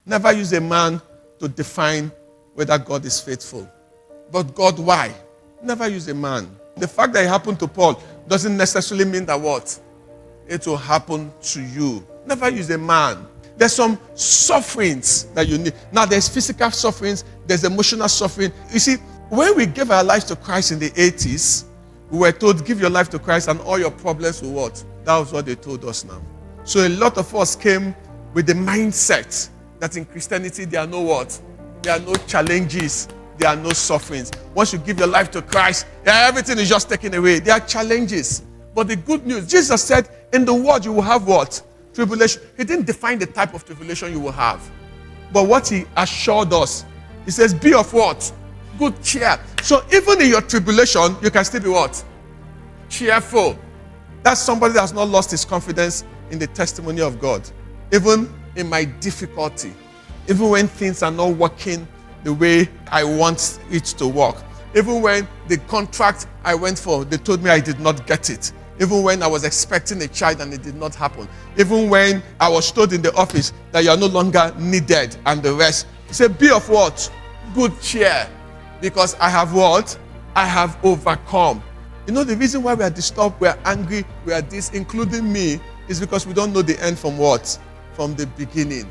Never use a man to define whether God is faithful. But God, why? Never use a man. The fact that it happened to Paul doesn't necessarily mean that what? It will happen to you. Never use a man. There's some sufferings that you need. Now, there's physical sufferings, there's emotional suffering. You see, when we gave our lives to Christ in the 80s, we were told, give your life to Christ and all your problems will what? That was what they told us now. So a lot of us came with the mindset that in Christianity there are no what? There are no challenges. There are no sufferings. Once you give your life to Christ, everything is just taken away. There are challenges. But the good news, Jesus said, in the world you will have what? Tribulation. He didn't define the type of tribulation you will have. But what he assured us, he says, be of what? Good cheer. So even in your tribulation, you can still be what? Cheerful. That's somebody that has not lost his confidence in the testimony of God. Even in my difficulty, even when things are not working the way I want it to work. Even when the contract I went for, they told me I did not get it. Even when I was expecting a child and it did not happen. Even when I was told in the office that you are no longer needed and the rest. He said, be of what? Good cheer. Because I have what? I have overcome. You know, the reason why we are disturbed, we are angry, we are this, including me, is because we don't know the end from what? From the beginning.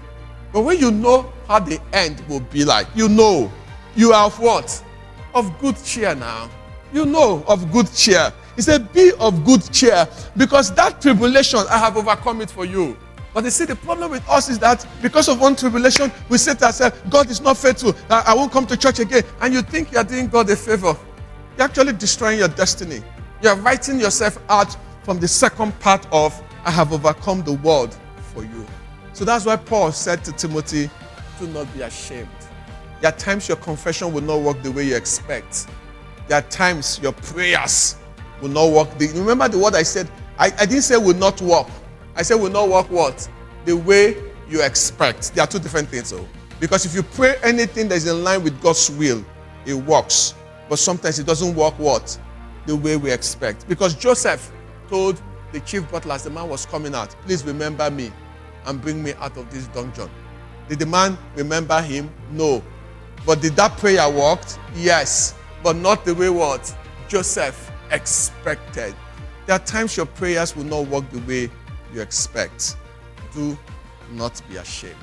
But when you know how the end will be like, you know, you are of what? Of good cheer now. You know of good cheer. He said, be of good cheer, because that tribulation, I have overcome it for you. But you see, the problem with us is that because of one tribulation, we say to ourselves, God is not faithful. I won't come to church again. And you think you are doing God a favor. You're actually destroying your destiny. You're writing yourself out from the second part of, I have overcome the world for you. So that's why Paul said to Timothy, do not be ashamed. There are times your confession will not work the way you expect. There are times your prayers will not work. Remember the word I said? I didn't say will not work. I said will not work what? The way you expect. There are two different things. So. Because if you pray anything that is in line with God's will, it works. But sometimes it doesn't work what? The way we expect. Because Joseph told the chief butler as the man was coming out, please remember me and bring me out of this dungeon. Did the man remember him? No. But did that prayer work? Yes. But not the way what Joseph expected. There are times your prayers will not work the way you expect. Do not be ashamed.